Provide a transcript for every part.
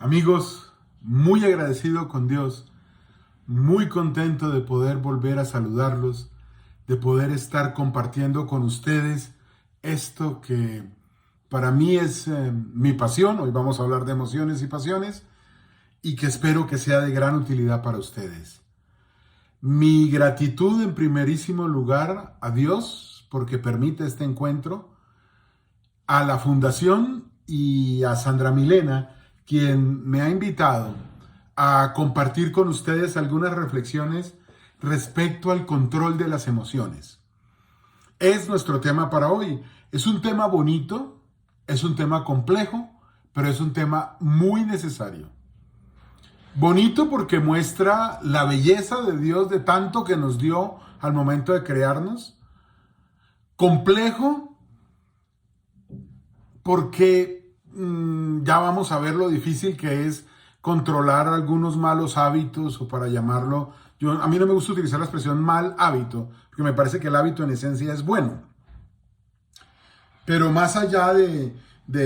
Amigos, muy agradecido con Dios, muy contento de poder volver a saludarlos, de poder estar compartiendo con ustedes esto que para mí es mi pasión. Hoy vamos a hablar de emociones y pasiones y que espero que sea de gran utilidad para ustedes. Mi gratitud en primerísimo lugar a Dios porque permite este encuentro, a la Fundación y a Sandra Milena, quien me ha invitado a compartir con ustedes algunas reflexiones respecto al control de las emociones. Es nuestro tema para hoy. Es un tema bonito, es un tema complejo, pero es un tema muy necesario. Bonito porque muestra la belleza de Dios, de tanto que nos dio al momento de crearnos. Complejo porque ya vamos a ver lo difícil que es controlar algunos malos hábitos, o para llamarlo, a mí no me gusta utilizar la expresión mal hábito, porque me parece que el hábito en esencia es bueno. Pero más allá de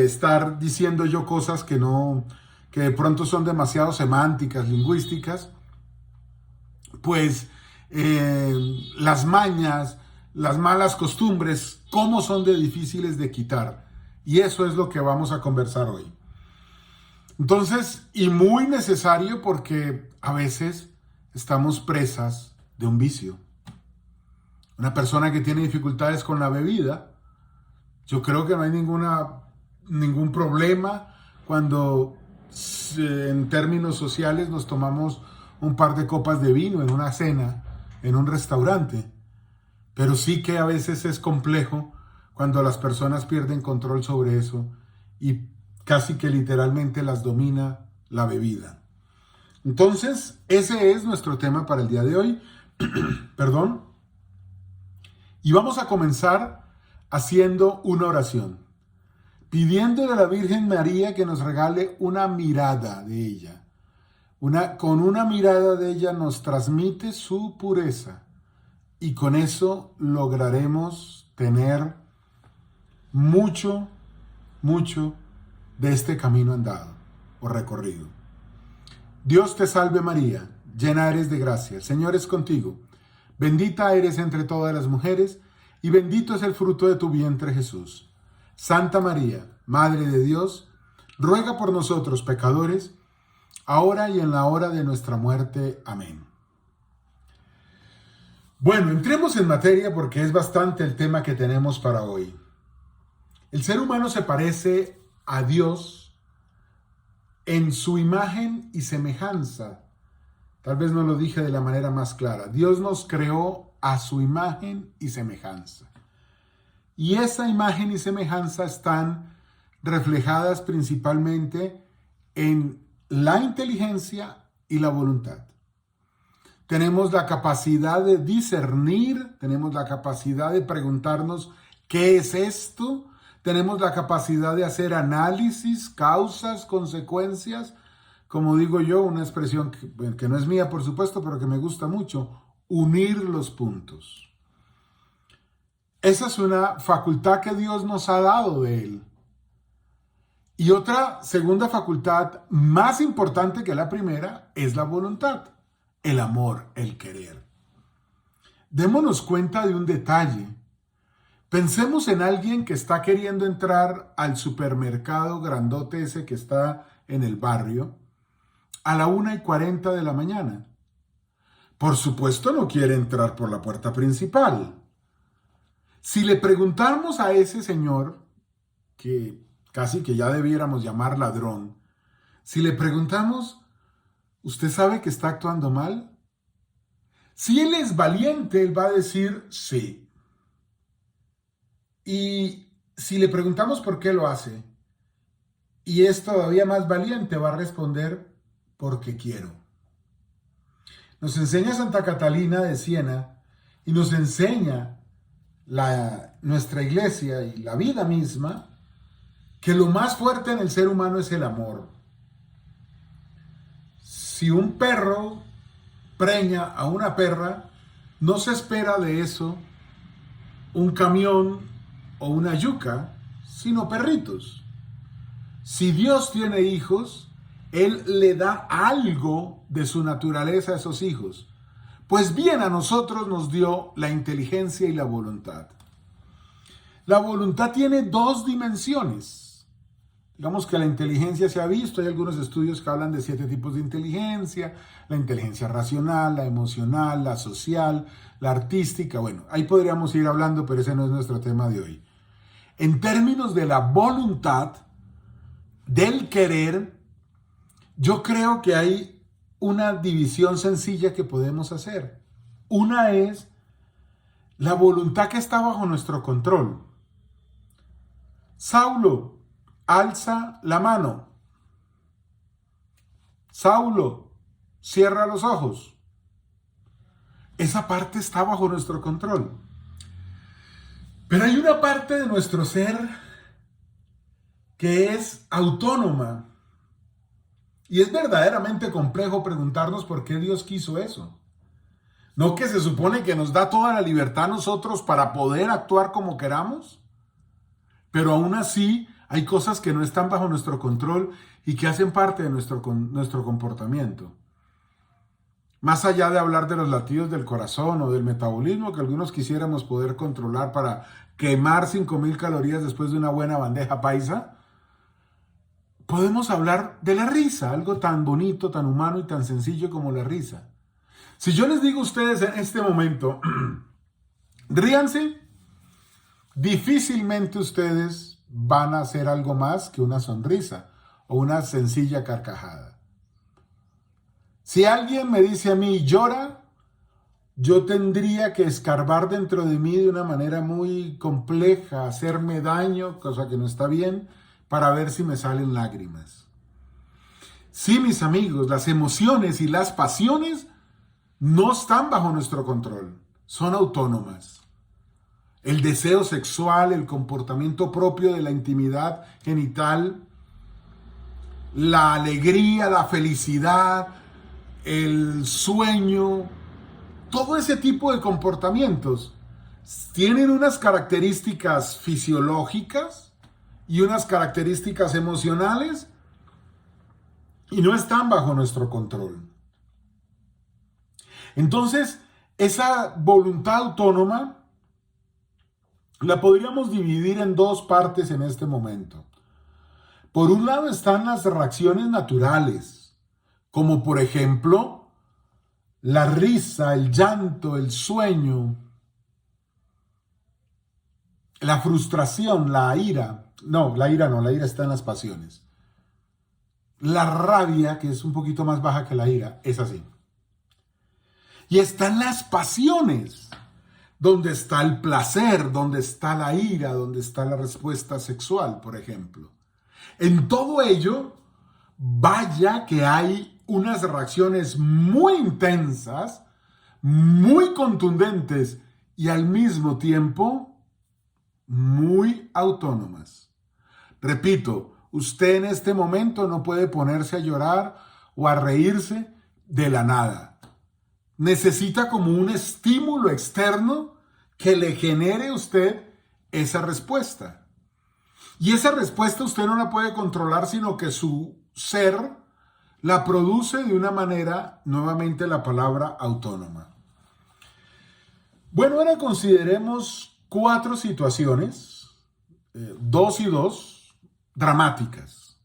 estar diciendo yo cosas que de pronto son demasiado semánticas, lingüísticas, pues las mañas, las malas costumbres, cómo son de difíciles de quitar. Y eso es lo que vamos a conversar hoy. Entonces, y muy necesario porque a veces estamos presas de un vicio. Una persona que tiene dificultades con la bebida, yo creo que no hay ningún problema cuando en términos sociales nos tomamos un par de copas de vino en una cena, en un restaurante. Pero sí que a veces es complejo cuando las personas pierden control sobre eso y casi que literalmente las domina la bebida. Entonces, ese es nuestro tema para el día de hoy. Perdón. Y vamos a comenzar haciendo una oración, pidiéndole a la Virgen María que nos regale una mirada de ella. Con una mirada de ella nos transmite su pureza y con eso lograremos tener mucho de este camino andado o recorrido. Dios te salve María, llena eres de gracia, el Señor es contigo. Bendita eres entre todas las mujeres y bendito es el fruto de tu vientre Jesús. Santa María, Madre de Dios, ruega por nosotros pecadores, ahora y en la hora de nuestra muerte. Amén. Bueno, entremos en materia porque es bastante el tema que tenemos para hoy. El ser humano se parece a Dios en su imagen y semejanza. Tal vez no lo dije de la manera más clara. Dios nos creó a su imagen y semejanza. Y esa imagen y semejanza están reflejadas principalmente en la inteligencia y la voluntad. Tenemos la capacidad de discernir, tenemos la capacidad de preguntarnos ¿qué es esto? Tenemos la capacidad de hacer análisis, causas, consecuencias. Como digo yo, una expresión que no es mía, por supuesto, pero que me gusta mucho, unir los puntos. Esa es una facultad que Dios nos ha dado de Él. Y otra segunda facultad más importante que la primera es la voluntad, el amor, el querer. Démonos cuenta de un detalle. Pensemos en alguien que está queriendo entrar al supermercado grandote ese que está en el barrio a la 1:40 de la mañana. Por supuesto no quiere entrar por la puerta principal. Si le preguntáramos a ese señor, que casi que ya debiéramos llamar ladrón, si le preguntamos, ¿usted sabe que está actuando mal? Si él es valiente, él va a decir sí. Y si le preguntamos por qué lo hace, y es todavía más valiente, va a responder porque quiero. Nos enseña Santa Catalina de Siena y nos enseña nuestra iglesia y la vida misma que lo más fuerte en el ser humano es el amor. Si un perro preña a una perra, no se espera de eso un camión o una yuca, sino perritos. Si Dios tiene hijos, Él le da algo de su naturaleza a esos hijos. Pues bien, a nosotros nos dio la inteligencia y la voluntad. La voluntad tiene dos dimensiones. Digamos que la inteligencia se ha visto, hay algunos estudios que hablan de 7 tipos de inteligencia: la inteligencia racional, la emocional, la social, la artística. Bueno, ahí podríamos ir hablando, pero ese no es nuestro tema de hoy. En términos de la voluntad, del querer, yo creo que hay una división sencilla que podemos hacer. Una es la voluntad que está bajo nuestro control. Saulo, alza la mano. Saulo, cierra los ojos. Esa parte está bajo nuestro control. Pero hay una parte de nuestro ser que es autónoma. Y es verdaderamente complejo preguntarnos por qué Dios quiso eso. ¿No que se supone que nos da toda la libertad a nosotros para poder actuar como queramos? Pero aún así hay cosas que no están bajo nuestro control y que hacen parte de nuestro comportamiento. Más allá de hablar de los latidos del corazón o del metabolismo que algunos quisiéramos poder controlar para quemar 5,000 calorías después de una buena bandeja paisa, podemos hablar de la risa, algo tan bonito, tan humano y tan sencillo como la risa. Si yo les digo a ustedes en este momento, ríanse, difícilmente ustedes van a hacer algo más que una sonrisa o una sencilla carcajada. Si alguien me dice a mí llora, yo tendría que escarbar dentro de mí de una manera muy compleja, hacerme daño, cosa que no está bien, para ver si me salen lágrimas. Sí, mis amigos, las emociones y las pasiones no están bajo nuestro control, son autónomas. El deseo sexual, el comportamiento propio de la intimidad genital, la alegría, la felicidad, el sueño, todo ese tipo de comportamientos tienen unas características fisiológicas y unas características emocionales y no están bajo nuestro control. Entonces, esa voluntad autónoma la podríamos dividir en dos partes en este momento. Por un lado están las reacciones naturales, como por ejemplo la risa, el llanto, el sueño, la frustración, la ira. No, la ira está en las pasiones. La rabia, que es un poquito más baja que la ira, es así. Y están las pasiones, donde está el placer, donde está la ira, donde está la respuesta sexual, por ejemplo. En todo ello, vaya que hay unas reacciones muy intensas, muy contundentes y al mismo tiempo muy autónomas. Repito, usted en este momento no puede ponerse a llorar o a reírse de la nada. Necesita como un estímulo externo que le genere a usted esa respuesta. Y esa respuesta usted no la puede controlar, sino que su ser la produce de una manera, nuevamente la palabra autónoma. Bueno, ahora consideremos 4 situaciones, 2 y 2, dramáticas.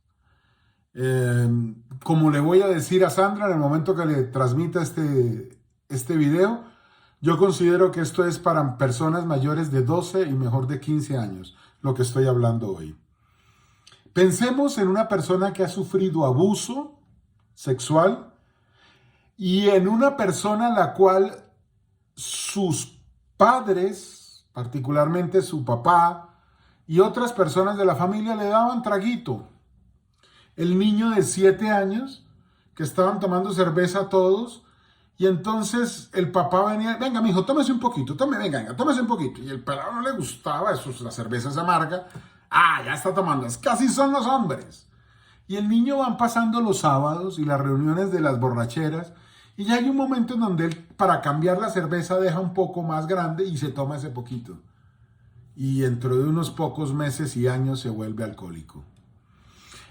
Como le voy a decir a Sandra en el momento que le transmita este video, yo considero que esto es para personas mayores de 12 y mejor de 15 años, lo que estoy hablando hoy. Pensemos en una persona que ha sufrido abuso sexual y en una persona a la cual sus padres, particularmente su papá y otras personas de la familia le daban traguito. El niño de 7 años que estaban tomando cerveza todos y entonces el papá venía, venga mijo, tómese un poquito, tómese un poquito. Y el pelado no le gustaba eso, la cerveza es amarga. Ya está tomando, casi son los hombres. Y el niño van pasando los sábados y las reuniones de las borracheras y ya hay un momento en donde él, para cambiar la cerveza, deja un poco más grande y se toma ese poquito. Y dentro de unos pocos meses y años se vuelve alcohólico.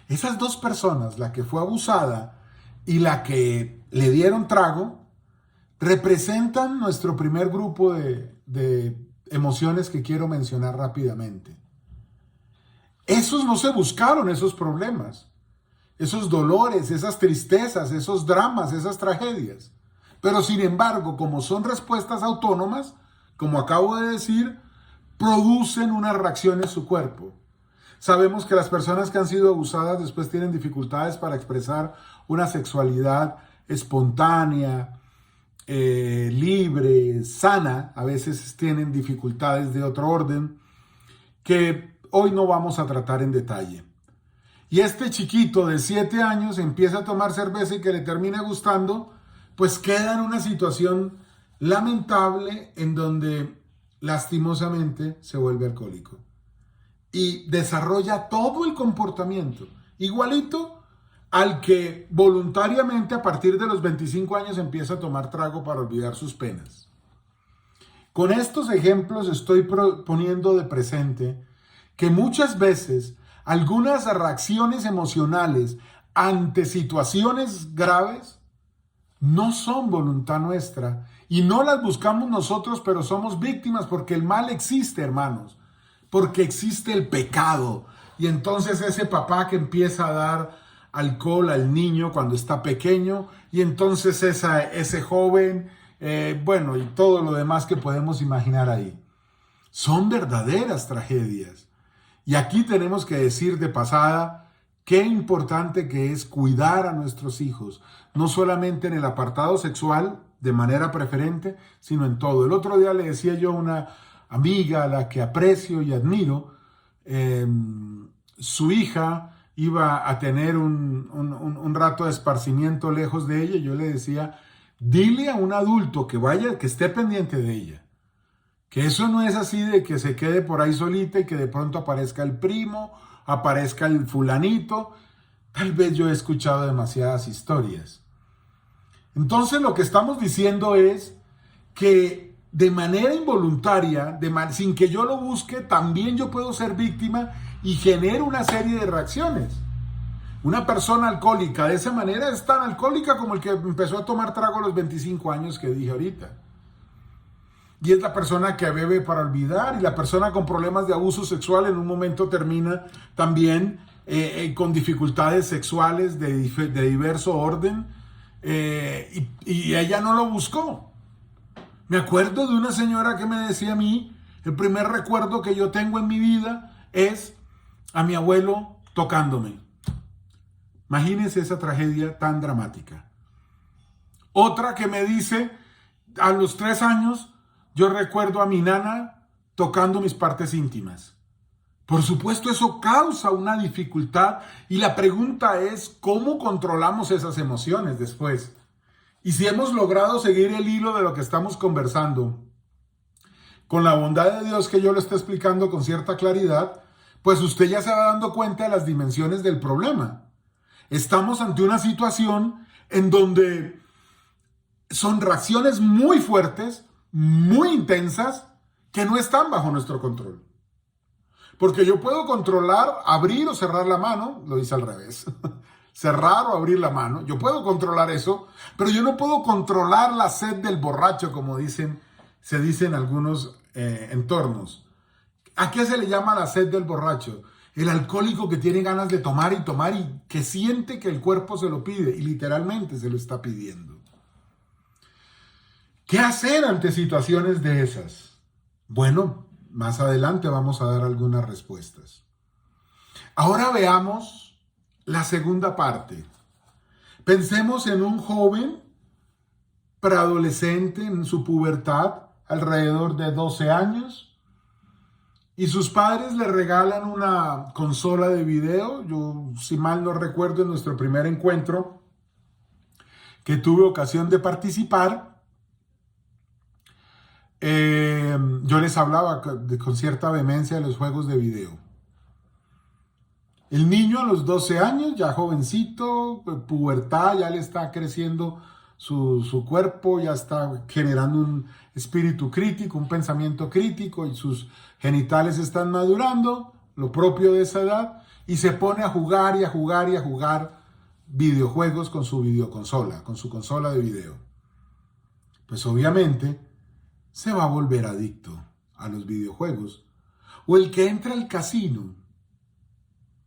Esas dos personas, la que fue abusada y la que le dieron trago, representan nuestro primer grupo de emociones que quiero mencionar rápidamente. Esos no se buscaron, esos problemas, esos dolores, esas tristezas, esos dramas, esas tragedias. Pero sin embargo, como son respuestas autónomas, como acabo de decir, producen una reacción en su cuerpo. Sabemos que las personas que han sido abusadas después tienen dificultades para expresar una sexualidad espontánea, libre, sana. A veces tienen dificultades de otro orden que hoy no vamos a tratar en detalle. Y este chiquito de 7 años empieza a tomar cerveza y que le termina gustando, pues queda en una situación lamentable en donde lastimosamente se vuelve alcohólico. Y desarrolla todo el comportamiento, igualito al que voluntariamente a partir de los 25 años empieza a tomar trago para olvidar sus penas. Con estos ejemplos estoy poniendo de presente que muchas veces algunas reacciones emocionales ante situaciones graves no son voluntad nuestra y no las buscamos nosotros, pero somos víctimas porque el mal existe, hermanos. Porque existe el pecado. Y entonces ese papá que empieza a dar alcohol al niño cuando está pequeño, y entonces ese joven, y todo lo demás que podemos imaginar ahí. Son verdaderas tragedias. Y aquí tenemos que decir de pasada qué importante que es cuidar a nuestros hijos, no solamente en el apartado sexual, de manera preferente, sino en todo. El otro día le decía yo a una amiga a la que aprecio y admiro, su hija iba a tener un rato de esparcimiento lejos de ella, y yo le decía, dile a un adulto que vaya, que esté pendiente de ella, que eso no es así de que se quede por ahí solita y que de pronto aparezca el primo, aparezca el fulanito. Tal vez yo he escuchado demasiadas historias. Entonces lo que estamos diciendo es que de manera involuntaria, sin que yo lo busque, también yo puedo ser víctima y genero una serie de reacciones. Una persona alcohólica de esa manera es tan alcohólica como el que empezó a tomar trago a los 25 años que dije ahorita. Y es la persona que bebe para olvidar, y la persona con problemas de abuso sexual en un momento termina también con dificultades sexuales de diverso orden, y ella no lo buscó. Me acuerdo de una señora que me decía a mí, el primer recuerdo que yo tengo en mi vida es a mi abuelo tocándome. Imagínense esa tragedia tan dramática. Otra que me dice, a los 3 años, yo recuerdo a mi nana tocando mis partes íntimas. Por supuesto, eso causa una dificultad, y la pregunta es, ¿cómo controlamos esas emociones después? Y si hemos logrado seguir el hilo de lo que estamos conversando, con la bondad de Dios que yo lo estoy explicando con cierta claridad, pues usted ya se va dando cuenta de las dimensiones del problema. Estamos ante una situación en donde son reacciones muy fuertes, muy intensas, que no están bajo nuestro control. Porque yo puedo controlar, abrir o cerrar la mano, lo hice al revés, cerrar o abrir la mano, yo puedo controlar eso, pero yo no puedo controlar la sed del borracho, como se dice en algunos entornos. ¿A qué se le llama la sed del borracho? El alcohólico que tiene ganas de tomar y que siente que el cuerpo se lo pide, y literalmente se lo está pidiendo. ¿Qué hacer ante situaciones de esas? Bueno, más adelante vamos a dar algunas respuestas. Ahora veamos la segunda parte. Pensemos en un joven preadolescente en su pubertad, alrededor de 12 años, y sus padres le regalan una consola de video. Yo, si mal no recuerdo, en nuestro primer encuentro que tuve ocasión de participar, yo les hablaba con cierta vehemencia de los juegos de video. El niño a los 12 años, ya jovencito, pubertad, ya le está creciendo su cuerpo, ya está generando un espíritu crítico, un pensamiento crítico, y sus genitales están madurando, lo propio de esa edad, y se pone a jugar y a jugar y a jugar videojuegos con su videoconsola, con su consola de video. Pues obviamente se va a volver adicto a los videojuegos. O el que entra al casino.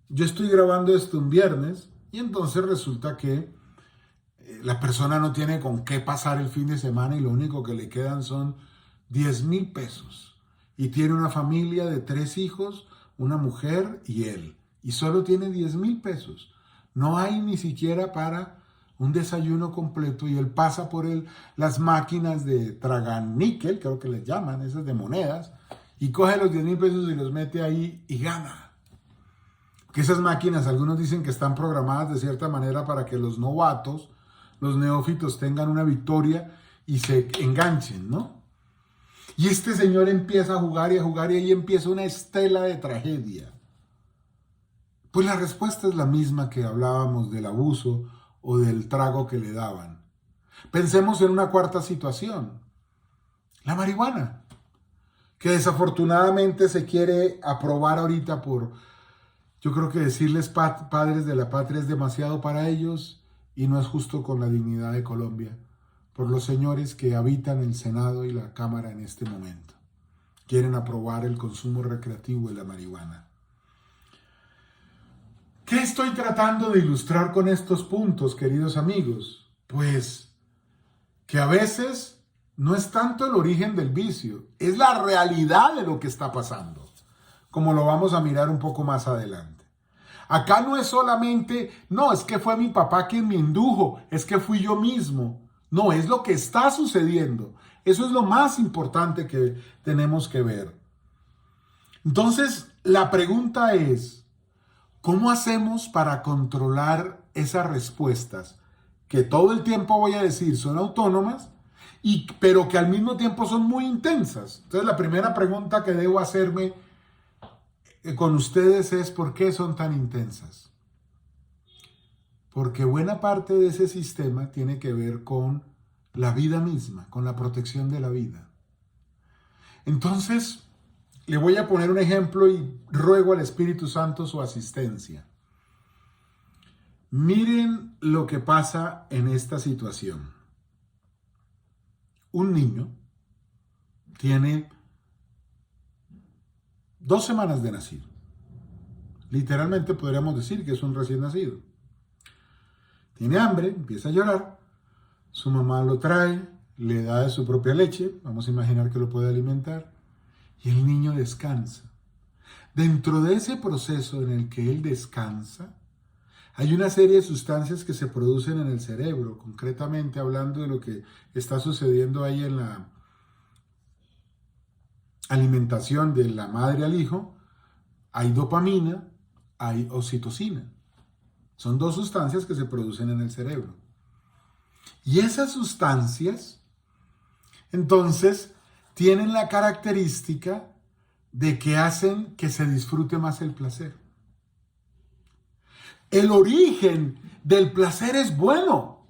Yo estoy grabando esto un viernes y entonces resulta que la persona no tiene con qué pasar el fin de semana y lo único que le quedan son 10,000 pesos. Y tiene una familia de 3 hijos, una mujer y él. Y solo tiene 10,000 pesos. No hay ni siquiera para un desayuno completo y él pasa por las máquinas de traganíquel, creo que les llaman, esas de monedas, y coge los 10,000 pesos y los mete ahí y gana. Que esas máquinas, algunos dicen que están programadas de cierta manera para que los novatos, los neófitos tengan una victoria y se enganchen, ¿no? Y este señor empieza a jugar y ahí empieza una estela de tragedia. Pues la respuesta es la misma que hablábamos del abuso o del trago que le daban. Pensemos en una cuarta situación, la marihuana, que desafortunadamente se quiere aprobar ahorita yo creo que decirles padres de la patria es demasiado para ellos y no es justo con la dignidad de Colombia, por los señores que habitan el Senado y la Cámara en este momento. Quieren aprobar el consumo recreativo de la marihuana. ¿Qué estoy tratando de ilustrar con estos puntos, queridos amigos? Pues que a veces no es tanto el origen del vicio, es la realidad de lo que está pasando, como lo vamos a mirar un poco más adelante. Acá no es solamente, no, es que fue mi papá quien me indujo, es que fui yo mismo. No, es lo que está sucediendo. Eso es lo más importante que tenemos que ver. Entonces, la pregunta es, ¿cómo hacemos para controlar esas respuestas que todo el tiempo voy a decir son autónomas, pero que al mismo tiempo son muy intensas? Entonces, la primera pregunta que debo hacerme con ustedes es ¿por qué son tan intensas? Porque buena parte de ese sistema tiene que ver con la vida misma, con la protección de la vida. Entonces, le voy a poner un ejemplo y ruego al Espíritu Santo su asistencia. Miren lo que pasa en esta situación. Un niño tiene 2 semanas de nacido. Literalmente podríamos decir que es un recién nacido. Tiene hambre, empieza a llorar. Su mamá lo trae, le da de su propia leche. Vamos a imaginar que lo puede alimentar. Y el niño descansa. Dentro de ese proceso en el que él descansa, hay una serie de sustancias que se producen en el cerebro, concretamente hablando de lo que está sucediendo ahí en la alimentación de la madre al hijo. Hay dopamina, hay oxitocina. Son 2 sustancias que se producen en el cerebro. Y esas sustancias, entonces, tienen la característica de que hacen que se disfrute más el placer. El origen del placer es bueno.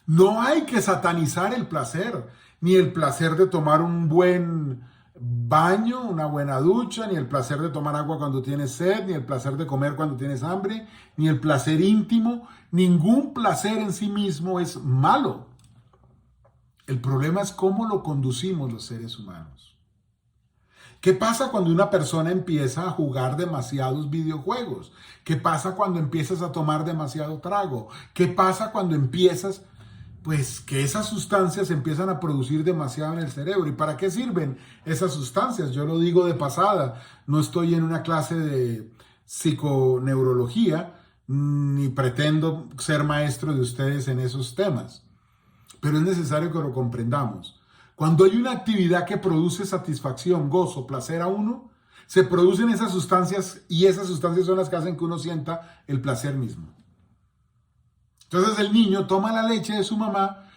No hay que satanizar el placer, ni el placer de tomar un buen baño, una buena ducha, ni el placer de tomar agua cuando tienes sed, ni el placer de comer cuando tienes hambre, ni el placer íntimo. Ningún placer en sí mismo es malo. El problema es cómo lo conducimos los seres humanos. ¿Qué pasa cuando una persona empieza a jugar demasiados videojuegos? ¿Qué pasa cuando empiezas a tomar demasiado trago? ¿Qué pasa cuando empiezas, pues, que esas sustancias empiezan a producir demasiado en el cerebro? ¿Y para qué sirven esas sustancias? Yo lo digo de pasada, no estoy en una clase de psiconeurología, ni pretendo ser maestro de ustedes en esos temas. Pero es necesario que lo comprendamos. Cuando hay una actividad que produce satisfacción, gozo, placer a uno, se producen esas sustancias y esas sustancias son las que hacen que uno sienta el placer mismo. Entonces el niño toma la leche de su mamá,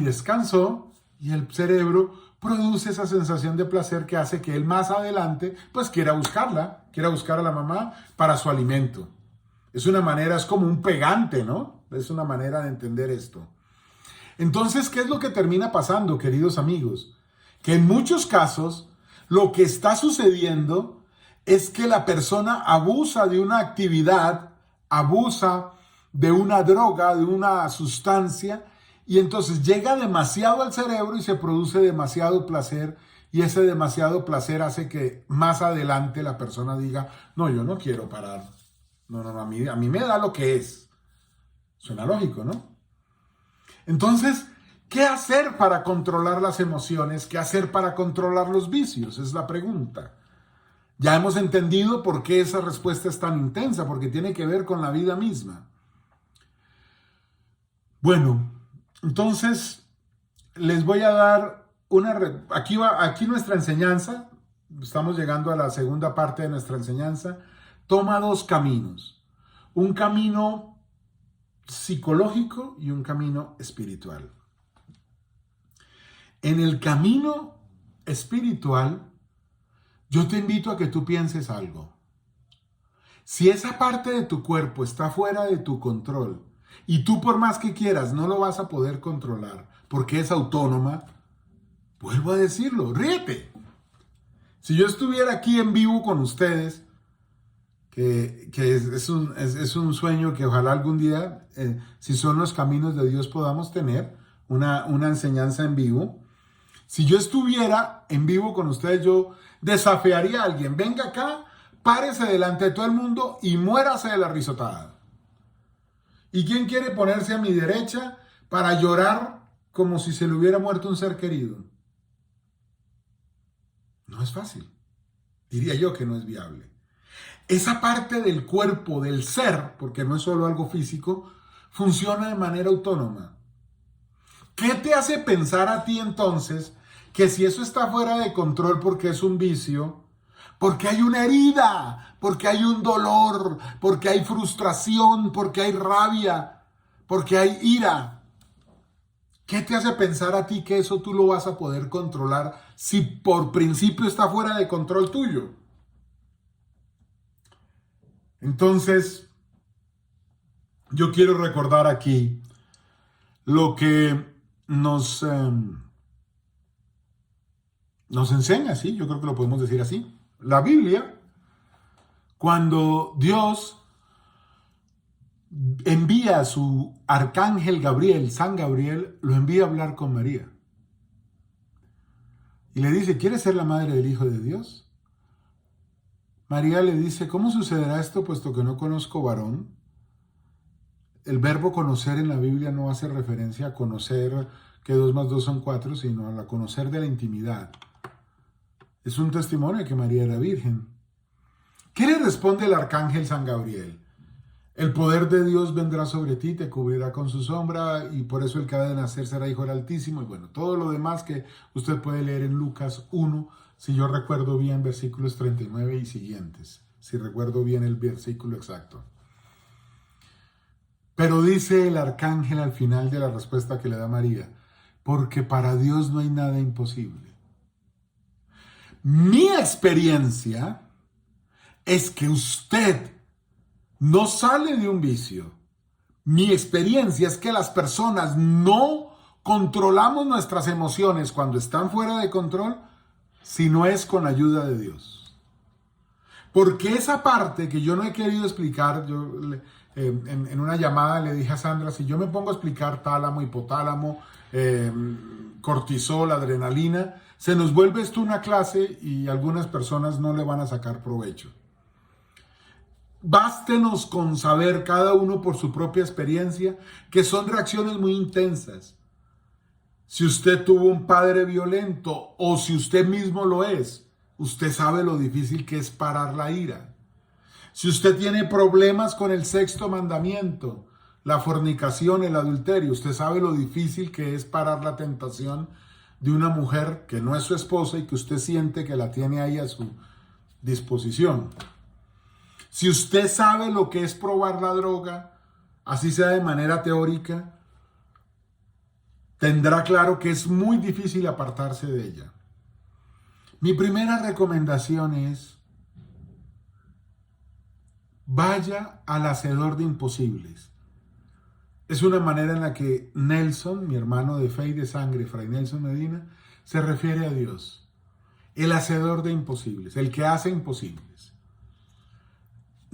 descansó, y el cerebro produce esa sensación de placer que hace que él más adelante pues quiera buscarla, quiera buscar a la mamá para su alimento. Es una manera, es como un pegante, ¿no? Es una manera de entender esto. Entonces, ¿qué es lo que termina pasando, queridos amigos? Que en muchos casos lo que está sucediendo es que la persona abusa de una actividad, abusa de una droga, de una sustancia, y entonces llega demasiado al cerebro y se produce demasiado placer, y ese demasiado placer hace que más adelante la persona diga, no, yo no quiero parar. No, a mí me da lo que es. Suena lógico, ¿no? Entonces, ¿qué hacer para controlar las emociones? ¿Qué hacer para controlar los vicios? Es la pregunta. Ya hemos entendido por qué esa respuesta es tan intensa, porque tiene que ver con la vida misma. Bueno, entonces les voy a dar aquí nuestra enseñanza. Estamos llegando a la segunda parte de nuestra enseñanza. Toma dos caminos. Un camino psicológico y un camino espiritual. En el camino espiritual, yo te invito a que tú pienses algo. Si esa parte de tu cuerpo está fuera de tu control y tú por más que quieras no lo vas a poder controlar porque es autónoma, vuelvo a decirlo, ríete. Si yo estuviera aquí en vivo con ustedes, que es un sueño que ojalá algún día, si son los caminos de Dios, podamos tener una enseñanza en vivo. Si yo estuviera en vivo con ustedes, yo desafiaría a alguien, venga acá, párese delante de todo el mundo y muérase de la risotada. ¿Y quién quiere ponerse a mi derecha para llorar como si se le hubiera muerto un ser querido? No es fácil. Diría yo que no es viable. Esa parte del cuerpo, del ser, porque no es solo algo físico, funciona de manera autónoma. ¿Qué te hace pensar a ti entonces que si eso está fuera de control porque es un vicio, porque hay una herida, porque hay un dolor, porque hay frustración, porque hay rabia, porque hay ira? ¿Qué te hace pensar a ti que eso tú lo vas a poder controlar si por principio está fuera de control tuyo? Entonces, yo quiero recordar aquí lo que nos enseña, ¿sí? Yo creo que lo podemos decir así. La Biblia, cuando Dios envía a su arcángel Gabriel, San Gabriel, lo envía a hablar con María. Y le dice, ¿quieres ser la madre del Hijo de Dios? María le dice, ¿cómo sucederá esto puesto que no conozco varón? El verbo conocer en la Biblia no hace referencia a conocer que 2 más 2 son 4, sino a conocer de la intimidad. Es un testimonio de que María era virgen. ¿Qué le responde el arcángel San Gabriel? El poder de Dios vendrá sobre ti, te cubrirá con su sombra, y por eso el que ha de nacer será hijo del Altísimo. Y bueno, todo lo demás que usted puede leer en Lucas 1, si yo recuerdo bien, versículos 39 y siguientes, si recuerdo bien el versículo exacto. Pero dice el arcángel al final de la respuesta que le da María, porque para Dios no hay nada imposible. Mi experiencia es que usted no sale de un vicio. Mi experiencia es que las personas no controlamos nuestras emociones cuando están fuera de control, si no es con ayuda de Dios. Porque esa parte que yo no he querido explicar, en una llamada le dije a Sandra, si yo me pongo a explicar tálamo, hipotálamo, cortisol, adrenalina, se nos vuelve esto una clase y algunas personas no le van a sacar provecho. Bástenos con saber cada uno por su propia experiencia que son reacciones muy intensas. Si usted tuvo un padre violento o si usted mismo lo es, usted sabe lo difícil que es parar la ira. Si usted tiene problemas con el 6º mandamiento, la fornicación, el adulterio, usted sabe lo difícil que es parar la tentación de una mujer que no es su esposa y que usted siente que la tiene ahí a su disposición. Si usted sabe lo que es probar la droga, así sea de manera teórica, tendrá claro que es muy difícil apartarse de ella. Mi primera recomendación es, vaya al hacedor de imposibles. Es una manera en la que Nelson, mi hermano de fe y de sangre, Fray Nelson Medina, se refiere a Dios. El hacedor de imposibles, el que hace imposibles.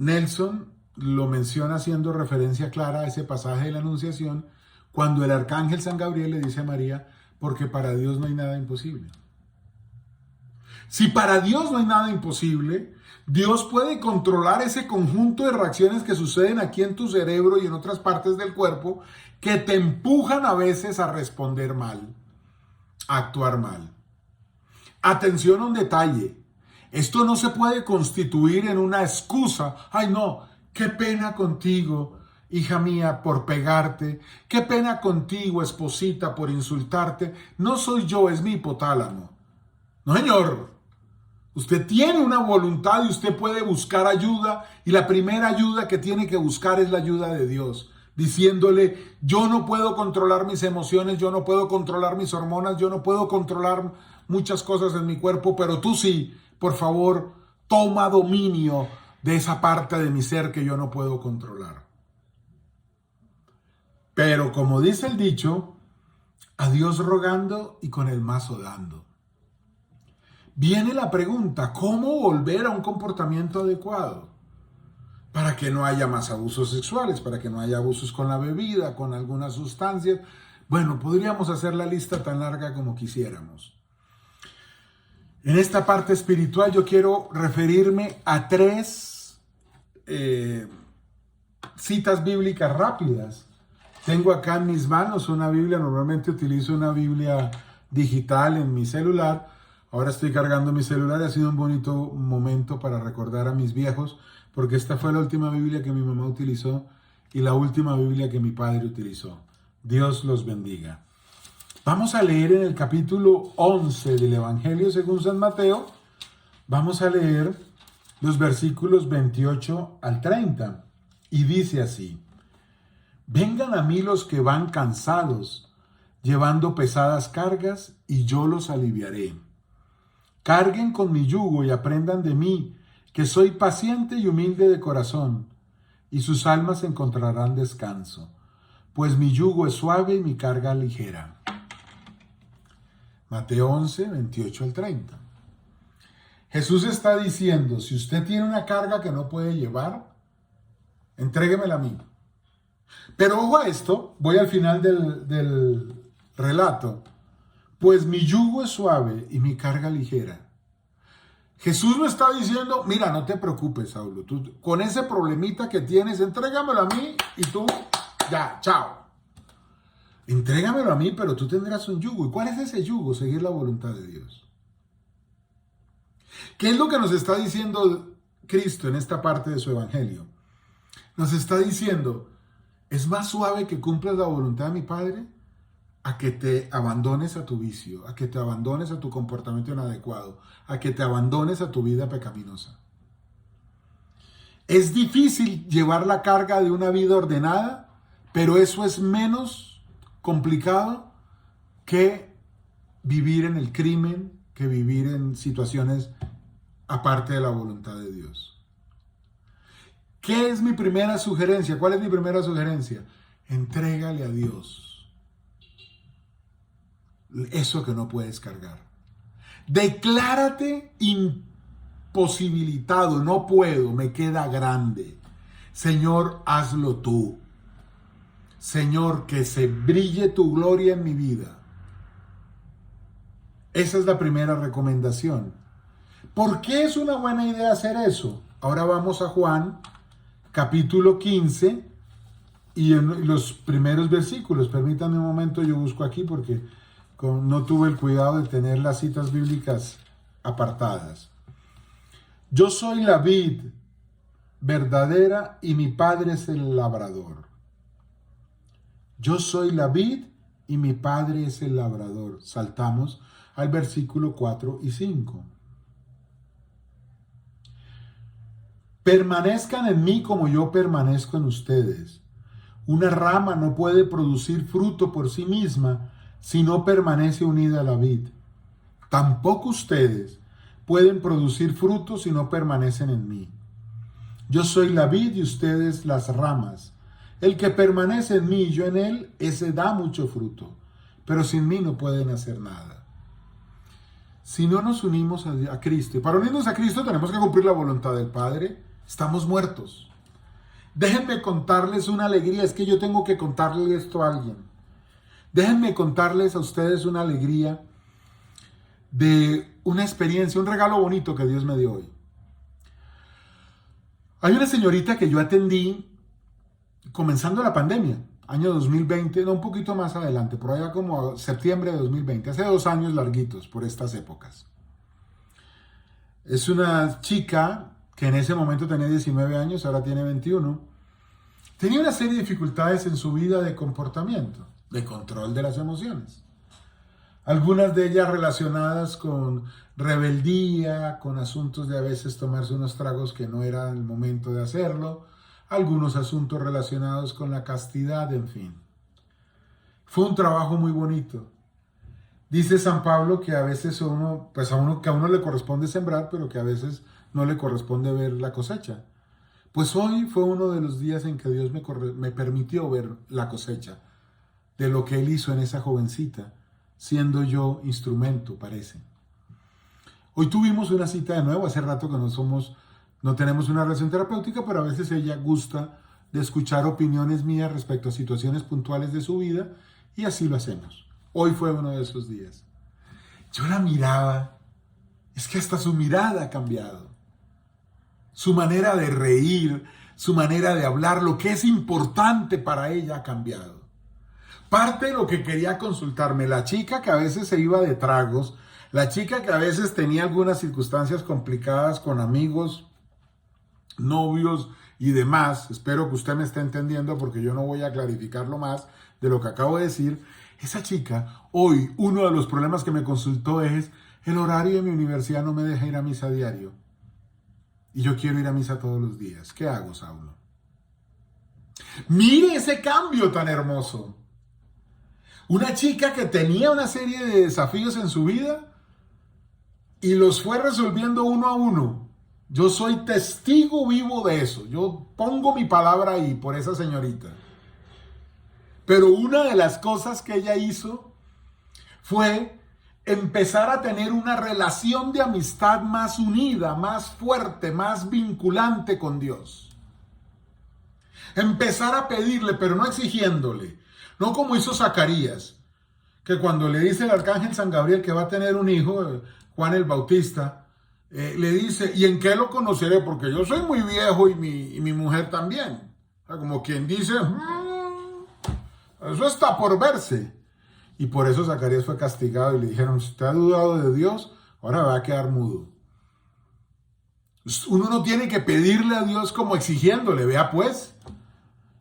Nelson lo menciona haciendo referencia clara a ese pasaje de la Anunciación, cuando el arcángel San Gabriel le dice a María, porque para Dios no hay nada imposible. Si para Dios no hay nada imposible, Dios puede controlar ese conjunto de reacciones que suceden aquí en tu cerebro y en otras partes del cuerpo que te empujan a veces a responder mal, a actuar mal. Atención a un detalle. Esto no se puede constituir en una excusa. Ay, no, qué pena contigo, hija mía, por pegarte. Qué pena contigo, esposita, por insultarte. No soy yo, es mi hipotálamo. No, señor. Usted tiene una voluntad y usted puede buscar ayuda. Y la primera ayuda que tiene que buscar es la ayuda de Dios. Diciéndole, yo no puedo controlar mis emociones, yo no puedo controlar mis hormonas, yo no puedo controlar muchas cosas en mi cuerpo, pero tú sí. Por favor, toma dominio de esa parte de mi ser que yo no puedo controlar. Pero como dice el dicho, a Dios rogando y con el mazo dando. Viene la pregunta, ¿cómo volver a un comportamiento adecuado? Para que no haya más abusos sexuales, para que no haya abusos con la bebida, con algunas sustancias. Bueno, podríamos hacer la lista tan larga como quisiéramos. En esta parte espiritual yo quiero referirme a 3 citas bíblicas rápidas. Tengo acá en mis manos una Biblia, normalmente utilizo una Biblia digital en mi celular. Ahora estoy cargando mi celular y ha sido un bonito momento para recordar a mis viejos, porque esta fue la última Biblia que mi mamá utilizó y la última Biblia que mi padre utilizó. Dios los bendiga. Vamos a leer en el capítulo 11 del Evangelio según San Mateo. Vamos a leer los versículos 28 al 30. Y dice así: vengan a mí los que van cansados, llevando pesadas cargas, y yo los aliviaré. Carguen con mi yugo y aprendan de mí, que soy paciente y humilde de corazón, y sus almas encontrarán descanso, pues mi yugo es suave y mi carga ligera. Mateo 11, 28 al 30. Jesús está diciendo, si usted tiene una carga que no puede llevar, entréguemela a mí. Pero ojo a esto, voy al final del relato. Pues mi yugo es suave y mi carga ligera. Jesús no está diciendo, mira, no te preocupes, Saulo, tú, con ese problemita que tienes, entrégamelo a mí y tú, ya, chao. Entrégamelo a mí, pero tú tendrás un yugo. ¿Y cuál es ese yugo? Seguir la voluntad de Dios. ¿Qué es lo que nos está diciendo Cristo en esta parte de su evangelio? Nos está diciendo, es más suave que cumplas la voluntad de mi Padre a que te abandones a tu vicio, a que te abandones a tu comportamiento inadecuado, a que te abandones a tu vida pecaminosa. Es difícil llevar la carga de una vida ordenada, pero eso es menos complicado que vivir en el crimen, que vivir en situaciones aparte de la voluntad de Dios. ¿Qué es mi primera sugerencia? ¿Cuál es mi primera sugerencia? Entrégale a Dios eso que no puedes cargar. Declárate imposibilitado, no puedo, me queda grande. Señor, hazlo tú. Señor, que se brille tu gloria en mi vida. Esa es la primera recomendación. ¿Por qué es una buena idea hacer eso? Ahora vamos a Juan, capítulo 15, y en los primeros versículos. Permítanme un momento, yo busco aquí porque no tuve el cuidado de tener las citas bíblicas apartadas. Yo soy la vid verdadera y mi Padre es el labrador. Yo soy la vid y mi Padre es el labrador. Saltamos al versículo 4 y 5. Permanezcan en mí como yo permanezco en ustedes. Una rama no puede producir fruto por sí misma si no permanece unida a la vid. Tampoco ustedes pueden producir fruto si no permanecen en mí. Yo soy la vid y ustedes las ramas. El que permanece en mí y yo en él, ese da mucho fruto, pero sin mí no pueden hacer nada. Si no nos unimos a Cristo, y para unirnos a Cristo tenemos que cumplir la voluntad del Padre, Estamos muertos. Déjenme contarles una alegría. Es que yo tengo que contarle esto a alguien. Déjenme contarles a ustedes una alegría de una experiencia, un regalo bonito que Dios me dio hoy. Hay una señorita que yo atendí comenzando la pandemia, año 2020, no, un poquito más adelante, por allá como septiembre de 2020, hace 2 años larguitos por estas épocas. Es una chica que en ese momento tenía 19 años, ahora tiene 21. Tenía una serie de dificultades en su vida de comportamiento, de control de las emociones. Algunas de ellas relacionadas con rebeldía, con asuntos de a veces tomarse unos tragos que no era el momento de hacerlo, algunos asuntos relacionados con la castidad, en fin. Fue un trabajo muy bonito. Dice San Pablo que a veces que a uno le corresponde sembrar, pero que a veces no le corresponde ver la cosecha. Pues hoy fue uno de los días en que Dios me permitió ver la cosecha de lo que Él hizo en esa jovencita, siendo yo instrumento, parece. Hoy tuvimos una cita de nuevo, hace rato que no tenemos una relación terapéutica, pero a veces ella gusta de escuchar opiniones mías respecto a situaciones puntuales de su vida, y así lo hacemos. Hoy fue uno de esos días. Yo la miraba, es que hasta su mirada ha cambiado. Su manera de reír, su manera de hablar, lo que es importante para ella ha cambiado. Parte de lo que quería consultarme, la chica que a veces se iba de tragos, la chica que a veces tenía algunas circunstancias complicadas con amigos, novios y demás, espero que usted me esté entendiendo porque yo no voy a clarificarlo más de lo que acabo de decir. Esa chica, hoy uno de los problemas que me consultó es: el horario de mi universidad no me deja ir a misa diario y yo quiero ir a misa todos los días. ¿Qué hago, Saulo? Mire ese cambio tan hermoso. Una chica que tenía una serie de desafíos en su vida y los fue resolviendo uno a uno. Yo soy testigo vivo de eso. Yo pongo mi palabra ahí por esa señorita. Pero una de las cosas que ella hizo fue empezar a tener una relación de amistad más unida, más fuerte, más vinculante con Dios. Empezar a pedirle, pero no exigiéndole. No como hizo Zacarías, que cuando le dice el arcángel San Gabriel que va a tener un hijo, Juan el Bautista, le dice: ¿y en qué lo conoceré? Porque yo soy muy viejo y mi mujer también. O sea, como quien dice, eso está por verse. Y por eso Zacarías fue castigado y le dijeron: si usted ha dudado de Dios, ahora va a quedar mudo. Uno no tiene que pedirle a Dios como exigiéndole. Vea pues,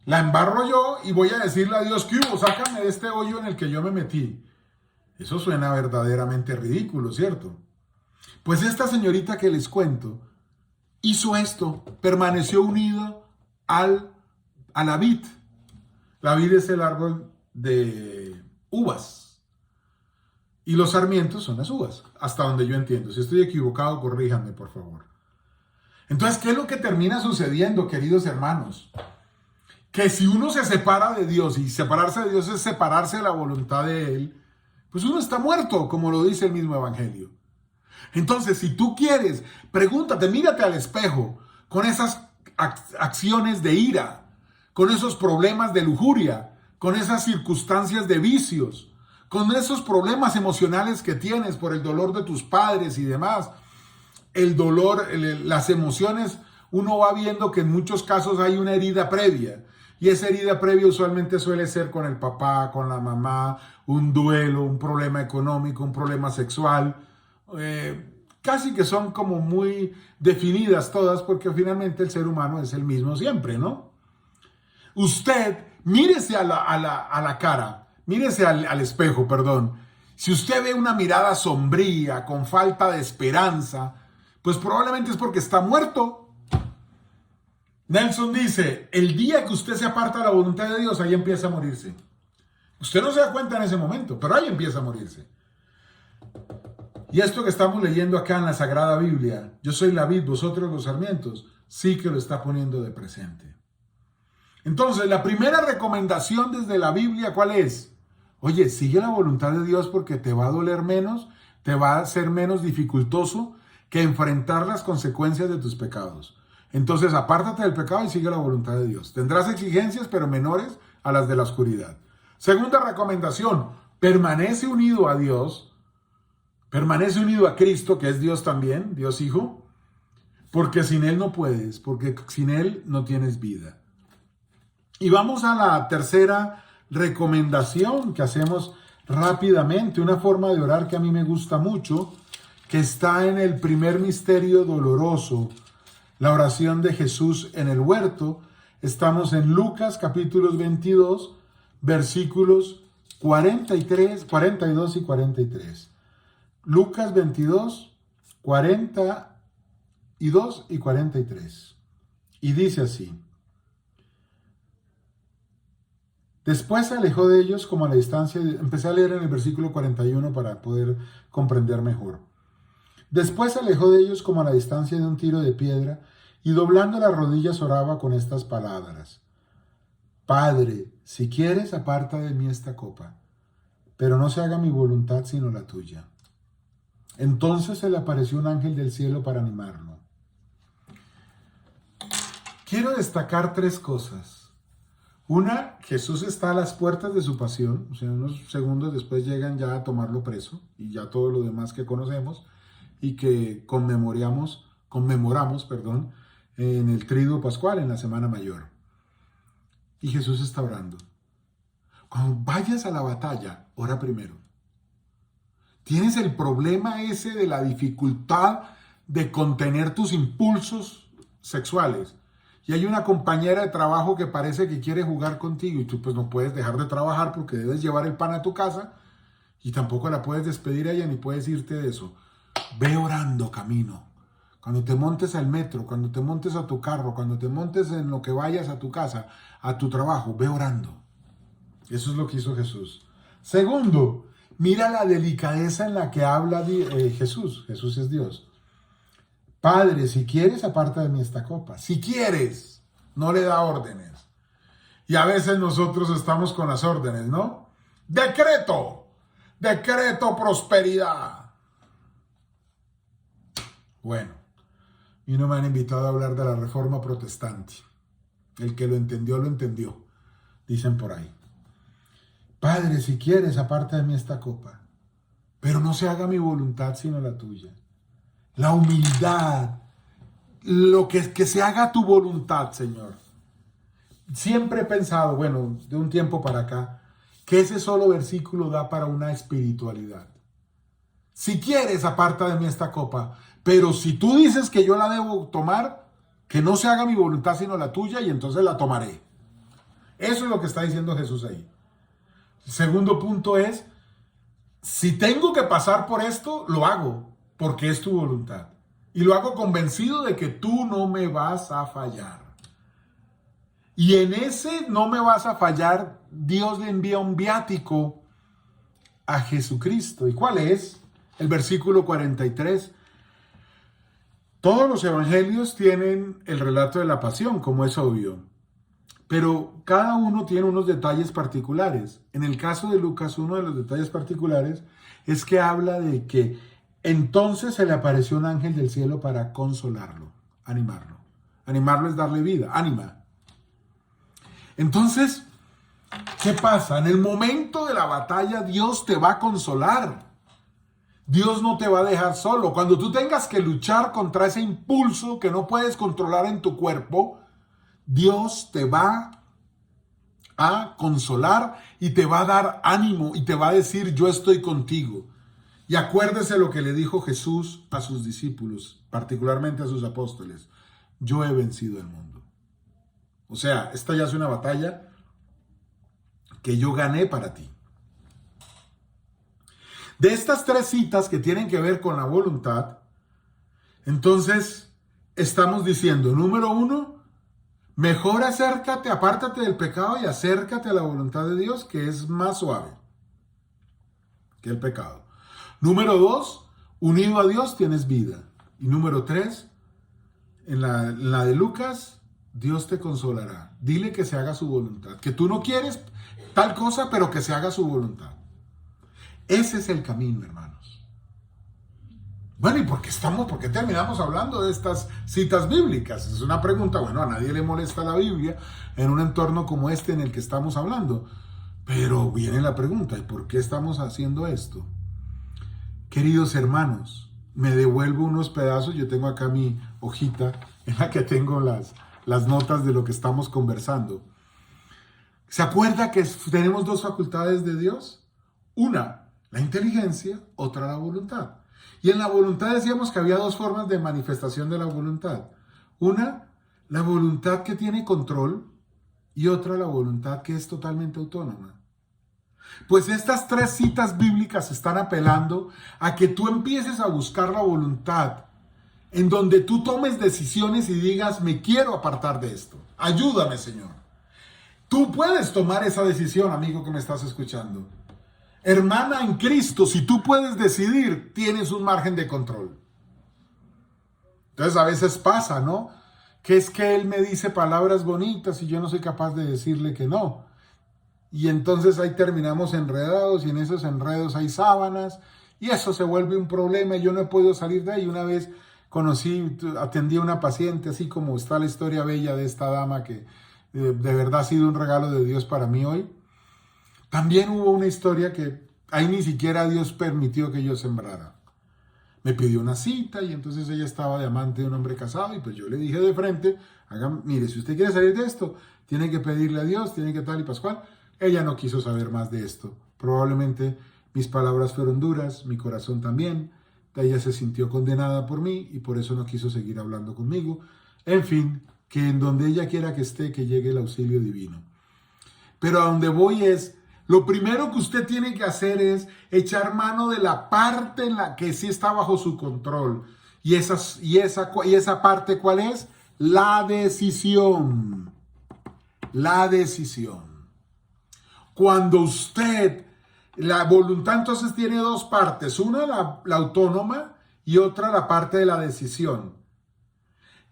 la embarro yo y voy a decirle a Dios: ¿qué hubo? Sácame de este hoyo en el que yo me metí. Eso suena verdaderamente ridículo, ¿cierto? Pues esta señorita que les cuento hizo esto, permaneció unido a la vid. La vid es el árbol de uvas y los sarmientos son las uvas, hasta donde yo entiendo. Si estoy equivocado, corríjanme, por favor. Entonces, ¿qué es lo que termina sucediendo, queridos hermanos? Que si uno se separa de Dios, y separarse de Dios es separarse de la voluntad de Él, pues uno está muerto, como lo dice el mismo Evangelio. Entonces, si tú quieres, pregúntate, mírate al espejo con esas acciones de ira, con esos problemas de lujuria, con esas circunstancias de vicios, con esos problemas emocionales que tienes por el dolor de tus padres y demás. El dolor, las emociones, uno va viendo que en muchos casos hay una herida previa. Y esa herida previa usualmente suele ser con el papá, con la mamá, un duelo, un problema económico, un problema sexual. Casi que son como muy definidas todas, porque finalmente el ser humano es el mismo siempre, ¿no? Usted, mírese a la cara, mírese al espejo, perdón. Si usted ve una mirada sombría, con falta de esperanza, pues probablemente es porque está muerto. Nelson dice: el día que usted se aparta de la voluntad de Dios, ahí empieza a morirse. Usted no se da cuenta en ese momento, pero ahí empieza a morirse. Y esto que estamos leyendo acá en la Sagrada Biblia, yo soy la vid, vosotros los sarmientos, sí que lo está poniendo de presente. Entonces, la primera recomendación desde la Biblia, ¿cuál es? Oye, sigue la voluntad de Dios porque te va a doler menos, te va a ser menos dificultoso que enfrentar las consecuencias de tus pecados. Entonces, apártate del pecado y sigue la voluntad de Dios. Tendrás exigencias, pero menores a las de la oscuridad. Segunda recomendación, permanece unido a Dios, permanece unido a Cristo, que es Dios también, Dios Hijo, porque sin Él no puedes, porque sin Él no tienes vida. Y vamos a la tercera recomendación que hacemos rápidamente, una forma de orar que a mí me gusta mucho, que está en el primer misterio doloroso, la oración de Jesús en el huerto. Estamos en Lucas capítulo 22, versículos 43, 42 y 43. Lucas 22, 42 y 43. Y dice así: después se alejó de ellos como a la distancia, empecé a leer en el versículo 41 para poder comprender mejor. Después se alejó de ellos como a la distancia de un tiro de piedra, y doblando las rodillas oraba con estas palabras: Padre, si quieres, aparta de mí esta copa, pero no se haga mi voluntad sino la tuya. Entonces se le apareció un ángel del cielo para animarlo. Quiero destacar tres cosas. Una, Jesús está a las puertas de su pasión, o sea, unos segundos después llegan ya a tomarlo preso, y ya todo lo demás que conocemos y que conmemoramos, en el Triduo Pascual, en la Semana Mayor. Y Jesús está orando. Cuando vayas a la batalla, ora primero. Tienes el problema ese de la dificultad de contener tus impulsos sexuales. Y hay una compañera de trabajo que parece que quiere jugar contigo y tú pues no puedes dejar de trabajar porque debes llevar el pan a tu casa y tampoco la puedes despedir a ella ni puedes irte de eso. Ve orando camino. Cuando te montes al metro, cuando te montes a tu carro, cuando te montes en lo que vayas a tu casa, a tu trabajo, ve orando. Eso es lo que hizo Jesús. Segundo, mira la delicadeza en la que habla Jesús. Jesús es Dios. Padre, si quieres, aparta de mí esta copa. Si quieres, no le da órdenes. Y a veces nosotros estamos con las órdenes, ¿no? Decreto prosperidad. Bueno, y no me han invitado a hablar de la Reforma Protestante. El que lo entendió, dicen por ahí. Padre, si quieres, aparta de mí esta copa, pero no se haga mi voluntad sino la tuya. La humildad, que se haga tu voluntad, Señor. Siempre he pensado, bueno, de un tiempo para acá, que ese solo versículo da para una espiritualidad. Si quieres, aparta de mí esta copa, pero si tú dices que yo la debo tomar, que no se haga mi voluntad sino la tuya, y entonces la tomaré. Eso es lo que está diciendo Jesús ahí. El segundo punto es, si tengo que pasar por esto, lo hago, porque es tu voluntad. Y lo hago convencido de que tú no me vas a fallar. Y en ese no me vas a fallar, Dios le envía un viático a Jesucristo. ¿Y cuál es? El versículo 43. Todos los evangelios tienen el relato de la pasión, como es obvio. Pero cada uno tiene unos detalles particulares. En el caso de Lucas, uno de los detalles particulares es que habla de que entonces se le apareció un ángel del cielo para consolarlo, animarlo. Animarlo es darle vida, ánima. Entonces, ¿qué pasa? En el momento de la batalla, Dios te va a consolar. Dios no te va a dejar solo. Cuando tú tengas que luchar contra ese impulso que no puedes controlar en tu cuerpo, Dios te va a consolar y te va a dar ánimo y te va a decir, yo estoy contigo. Y acuérdese lo que le dijo Jesús a sus discípulos, particularmente a sus apóstoles. Yo he vencido el mundo. O sea, esta ya es una batalla que yo gané para ti. De estas tres citas que tienen que ver con la voluntad, entonces estamos diciendo, número uno, mejor acércate, apártate del pecado y acércate a la voluntad de Dios, que es más suave que el pecado. Número dos, unido a Dios tienes vida. Y número tres, en la de Lucas, Dios te consolará. Dile que se haga su voluntad. Que tú no quieres tal cosa, pero que se haga su voluntad. Ese es el camino, hermanos. Bueno, ¿y por qué terminamos hablando de estas citas bíblicas? Es una pregunta, bueno, a nadie le molesta la Biblia en un entorno como este en el que estamos hablando. Pero viene la pregunta, ¿y por qué estamos haciendo esto? Queridos hermanos, me devuelvo unos pedazos, yo tengo acá mi hojita en la que tengo las notas de lo que estamos conversando. ¿Se acuerda que tenemos dos facultades de Dios? Una, la inteligencia, otra la voluntad. Y en la voluntad decíamos que había dos formas de manifestación de la voluntad. Una, la voluntad que tiene control y otra, la voluntad que es totalmente autónoma. Pues estas tres citas bíblicas están apelando a que tú empieces a buscar la voluntad en donde tú tomes decisiones y digas, me quiero apartar de esto. Ayúdame, Señor. Tú puedes tomar esa decisión, amigo que me estás escuchando. Hermana en Cristo, si tú puedes decidir, tienes un margen de control. Entonces a veces pasa, ¿no? Que es que él me dice palabras bonitas y yo no soy capaz de decirle que no. Y entonces ahí terminamos enredados y en esos enredos hay sábanas y eso se vuelve un problema y yo no he podido salir de ahí. Una vez atendí a una paciente, así como está la historia bella de esta dama que de verdad ha sido un regalo de Dios para mí hoy. También hubo una historia que ahí ni siquiera Dios permitió que yo sembrara. Me pidió una cita y entonces ella estaba de amante de un hombre casado y pues yo le dije de frente, mire, si usted quiere salir de esto, tiene que pedirle a Dios, tiene que tal y pascual. Ella no quiso saber más de esto. Probablemente mis palabras fueron duras, mi corazón también. Ella se sintió condenada por mí y por eso no quiso seguir hablando conmigo. En fin, que en donde ella quiera que esté, que llegue el auxilio divino. Pero a donde voy es, lo primero que usted tiene que hacer es echar mano de la parte en la que sí está bajo su control. Y esa parte, ¿cuál es? La decisión. La decisión. Cuando usted, la voluntad entonces tiene dos partes. Una, la autónoma y otra, la parte de la decisión.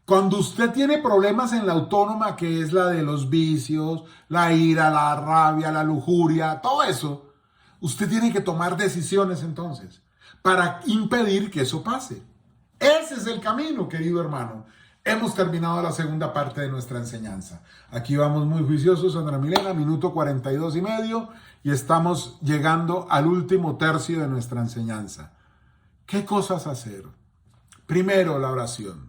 Cuando usted tiene problemas en la autónoma, que es la de los vicios, la ira, la rabia, la lujuria, todo eso, usted tiene que tomar decisiones entonces para impedir que eso pase. Ese es el camino, querido hermano. Hemos terminado la segunda parte de nuestra enseñanza. Aquí vamos muy juiciosos, Sandra Milena, minuto 42:30, y estamos llegando al último tercio de nuestra enseñanza. ¿Qué cosas hacer? Primero, la oración.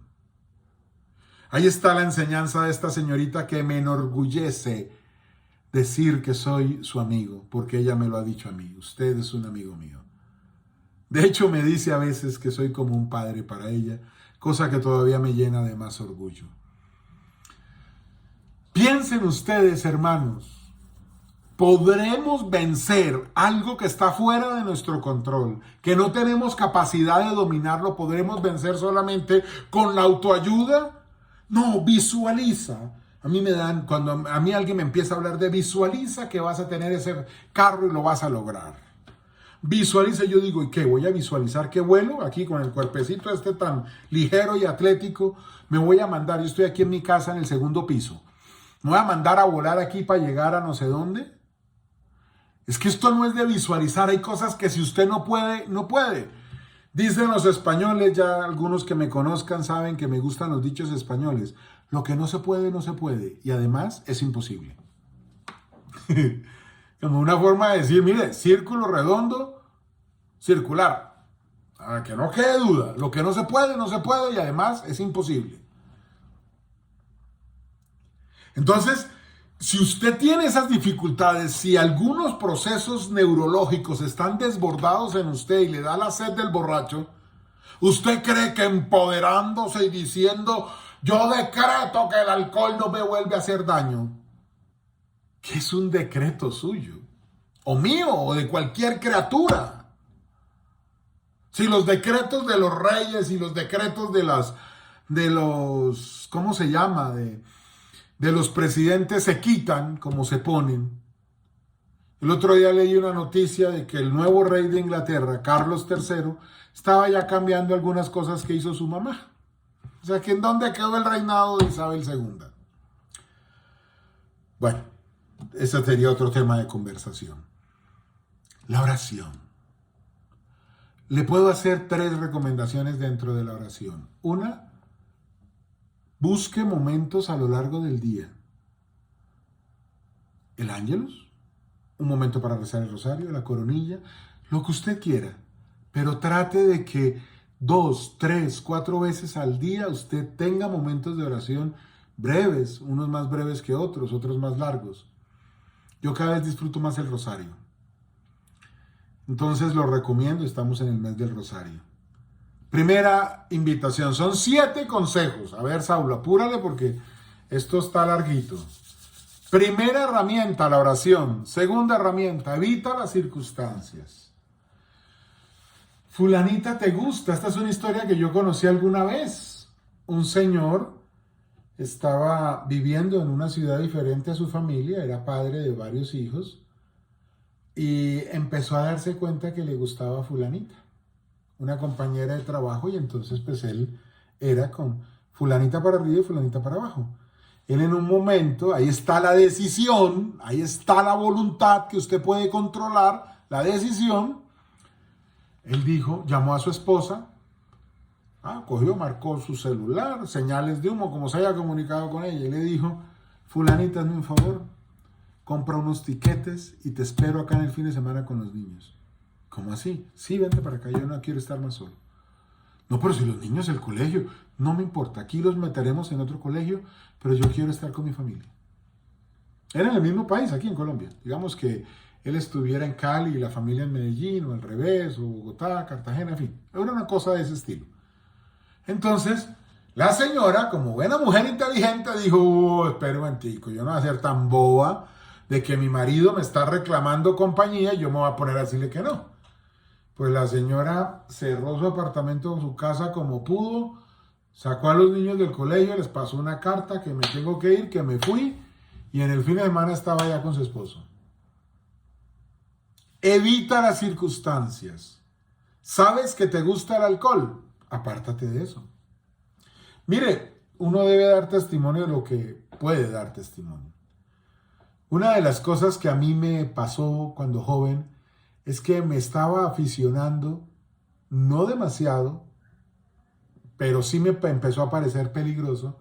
Ahí está la enseñanza de esta señorita que me enorgullece decir que soy su amigo, porque ella me lo ha dicho a mí. Usted es un amigo mío. De hecho, me dice a veces que soy como un padre para ella, cosa que todavía me llena de más orgullo. Piensen ustedes, hermanos, podremos vencer algo que está fuera de nuestro control, que no tenemos capacidad de dominarlo, podremos vencer solamente con la autoayuda. No, visualiza. Cuando a mí alguien me empieza a hablar de visualiza que vas a tener ese carro y lo vas a lograr. Visualiza, yo digo, ¿y qué? Voy a visualizar que vuelo aquí con el cuerpecito este tan ligero y atlético. Me voy a mandar, yo estoy aquí en mi casa en el segundo piso. Me voy a mandar a volar aquí para llegar a no sé dónde. Es que esto no es de visualizar, hay cosas que si usted no puede, no puede. Dicen los españoles, ya algunos que me conozcan saben que me gustan los dichos españoles. Lo que no se puede, no se puede. Y además es imposible. Como una forma de decir, mire, círculo redondo, circular. Para que no quede duda. Lo que no se puede, no se puede y además es imposible. Entonces, si usted tiene esas dificultades, si algunos procesos neurológicos están desbordados en usted y le da la sed del borracho, usted cree que empoderándose y diciendo, yo decreto que el alcohol no me vuelve a hacer daño, que es un decreto suyo, o mío, o de cualquier criatura. Si los decretos de los reyes y los decretos de los, ¿cómo se llama?, de los presidentes se quitan como se ponen. El otro día leí una noticia de que el nuevo rey de Inglaterra, Carlos III, estaba ya cambiando algunas cosas que hizo su mamá. O sea, que ¿en dónde quedó el reinado de Isabel II? Bueno, ese sería otro tema de conversación. La oración. le puedo hacer 3 recomendaciones dentro de la oración. Una, busque momentos a lo largo del día. El ángelus, un momento para rezar el rosario, la coronilla, lo que usted quiera. Pero trate de que 2, 3, 4 veces al día usted tenga momentos de oración breves, unos más breves que otros, otros más largos. Yo cada vez disfruto más el rosario. Entonces lo recomiendo, estamos en el mes del rosario. Primera invitación, son 7 consejos. A ver, Saulo, apúrale porque esto está larguito. Primera herramienta, la oración. Segunda herramienta, evita las circunstancias. Fulanita te gusta. Esta es una historia que yo conocí alguna vez. Un señor estaba viviendo en una ciudad diferente a su familia, era padre de varios hijos, y empezó a darse cuenta que le gustaba a fulanita, una compañera de trabajo, y entonces pues él era con fulanita para arriba y fulanita para abajo. Él en un momento, ahí está la decisión, ahí está la voluntad que usted puede controlar, la decisión. Él dijo, llamó a su esposa, cogió, marcó su celular, señales de humo, como se haya comunicado con ella, y le dijo, fulanita, hazme un favor, compra unos tiquetes y te espero acá en el fin de semana con los niños. ¿Cómo así? Sí, vente para acá, yo no quiero estar más solo. No, pero si los niños, el colegio, no me importa, aquí los meteremos en otro colegio, pero yo quiero estar con mi familia. Era en el mismo país, aquí en Colombia. Digamos que él estuviera en Cali y la familia en Medellín, o al revés, o Bogotá, Cartagena, en fin. Era una cosa de ese estilo. Entonces, la señora, como buena mujer inteligente, dijo, espera un momentico, yo no voy a ser tan boba de que mi marido me está reclamando compañía y yo me voy a poner a decirle que no. Pues la señora cerró su apartamento, su casa como pudo, sacó a los niños del colegio, les pasó una carta que me tengo que ir, que me fui, y en el fin de semana estaba ya con su esposo. Evita las circunstancias. ¿Sabes que te gusta el alcohol? Apártate de eso. Mire, uno debe dar testimonio de lo que puede dar testimonio. Una de las cosas que a mí me pasó cuando joven es que me estaba aficionando, no demasiado, pero sí me empezó a parecer peligroso,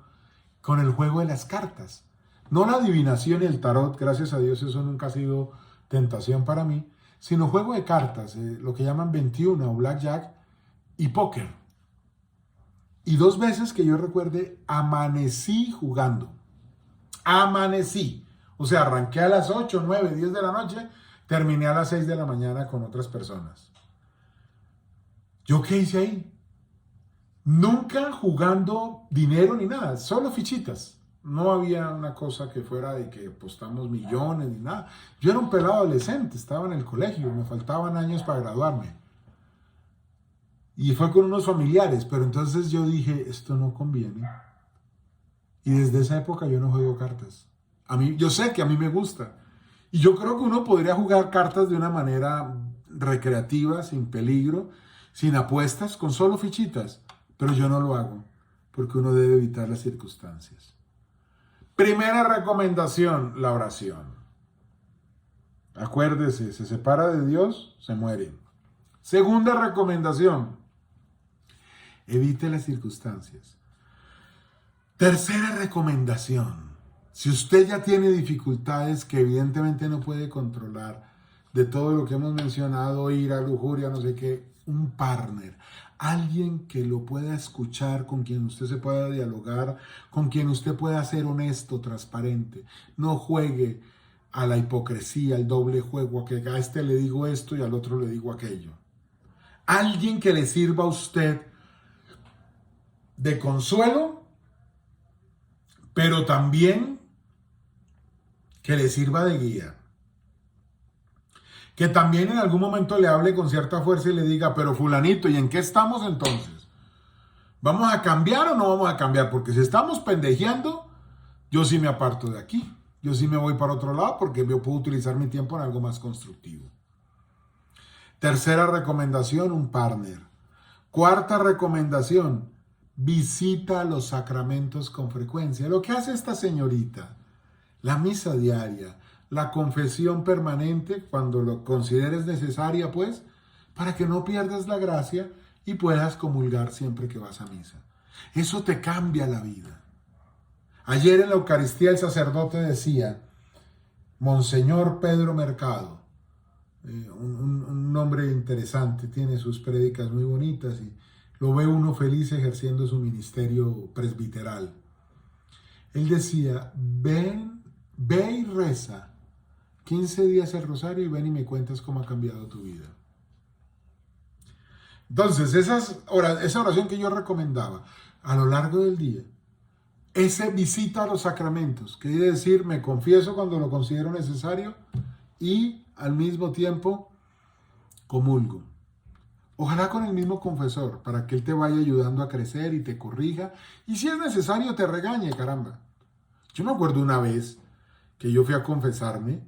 con el juego de las cartas. No la adivinación y el tarot, gracias a Dios eso nunca ha sido tentación para mí, sino juego de cartas, lo que llaman 21 o blackjack y póker. Y 2 veces que yo recuerde, amanecí jugando. Amanecí. O sea, arranqué a las 8, 9, 10 de la noche, terminé a las 6 de la mañana con otras personas. ¿Yo qué hice ahí? Nunca jugando dinero ni nada, solo fichitas. No había una cosa que fuera de que apostamos millones ni nada. Yo era un pelado adolescente, estaba en el colegio, me faltaban años para graduarme. Y fue con unos familiares, pero entonces yo dije, esto no conviene. Y desde esa época yo no juego cartas. Yo sé que a mí me gusta. Y yo creo que uno podría jugar cartas de una manera recreativa, sin peligro, sin apuestas, con solo fichitas. Pero yo no lo hago, porque uno debe evitar las circunstancias. Primera recomendación, la oración. Acuérdese, se separa de Dios, se muere. Segunda recomendación, evite las circunstancias. Tercera recomendación, si usted ya tiene dificultades que evidentemente no puede controlar, de todo lo que hemos mencionado, ira, lujuria, no sé qué, un partner, alguien que lo pueda escuchar, con quien usted se pueda dialogar, con quien usted pueda ser honesto, transparente. No juegue a la hipocresía, al doble juego, a que a este le digo esto y al otro le digo aquello. Alguien que le sirva a usted de consuelo, pero también que le sirva de guía. Que también en algún momento le hable con cierta fuerza y le diga, pero fulanito, ¿y en qué estamos entonces? ¿Vamos a cambiar o no vamos a cambiar? Porque si estamos pendejeando, yo sí me aparto de aquí. Yo sí me voy para otro lado porque yo puedo utilizar mi tiempo en algo más constructivo. Tercera recomendación, un partner. Cuarta recomendación, visita los sacramentos con frecuencia. Lo que hace esta señorita, la misa diaria, la confesión permanente, cuando lo consideres necesaria, pues, para que no pierdas la gracia y puedas comulgar siempre que vas a misa. Eso te cambia la vida. Ayer en la Eucaristía el sacerdote decía, Monseñor Pedro Mercado, un nombre interesante, tiene sus prédicas muy bonitas y lo ve uno feliz ejerciendo su ministerio presbiteral. Él decía, ve y reza 15 días el rosario y ven y me cuentas cómo ha cambiado tu vida. Entonces, esa oración que yo recomendaba a lo largo del día, ese visita a los sacramentos, que quiere decir, me confieso cuando lo considero necesario y al mismo tiempo comulgo. Ojalá con el mismo confesor, para que él te vaya ayudando a crecer y te corrija. Y si es necesario, te regañe, caramba. Yo me acuerdo una vez que yo fui a confesarme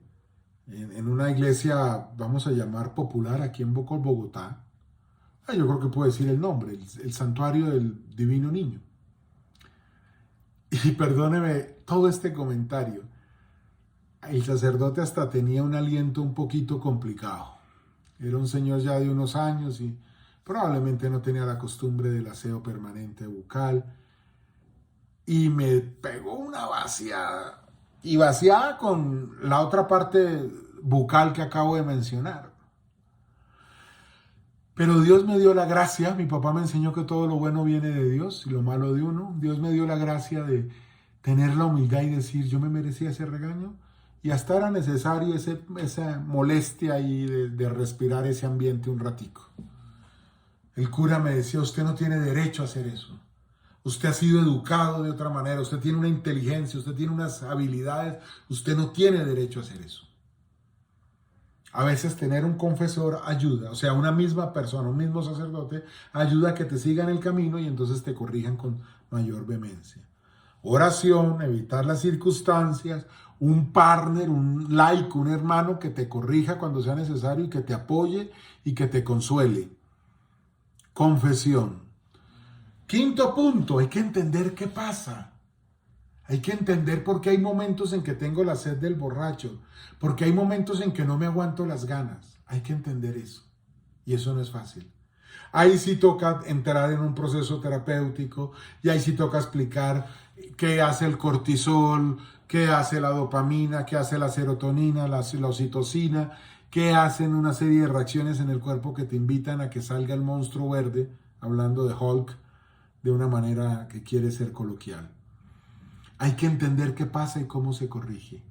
en una iglesia, vamos a llamar popular, aquí en Bogotá. Yo creo que puedo decir el nombre, el Santuario del Divino Niño. Y perdóneme todo este comentario. El sacerdote hasta tenía un aliento un poquito complicado. Era un señor ya de unos años y probablemente no tenía la costumbre del aseo permanente bucal. Y me pegó una vaciada. Y vaciada con la otra parte bucal que acabo de mencionar. Pero Dios me dio la gracia. Mi papá me enseñó que todo lo bueno viene de Dios y lo malo de uno. Dios me dio la gracia de tener la humildad y decir, yo me merecía ese regaño. Y hasta era necesario esa molestia ahí de respirar ese ambiente un ratico. El cura me decía, usted no tiene derecho a hacer eso. Usted ha sido educado de otra manera, usted tiene una inteligencia, usted tiene unas habilidades, usted no tiene derecho a hacer eso. A veces tener un confesor ayuda, o sea, una misma persona, un mismo sacerdote, ayuda a que te sigan el camino y entonces te corrijan con mayor vehemencia. Oración, evitar las circunstancias, un partner, un laico, un hermano que te corrija cuando sea necesario y que te apoye y que te consuele. Confesión. Quinto punto, hay que entender qué pasa. Hay que entender por qué hay momentos en que tengo la sed del borracho, porque hay momentos en que no me aguanto las ganas. Hay que entender eso. Y eso no es fácil. Ahí sí toca entrar en un proceso terapéutico y ahí sí toca explicar qué hace el cortisol, qué hace la dopamina, qué hace la serotonina, la oxitocina, qué hacen una serie de reacciones en el cuerpo que te invitan a que salga el monstruo verde, hablando de Hulk, de una manera que quiere ser coloquial. Hay que entender qué pasa y cómo se corrige.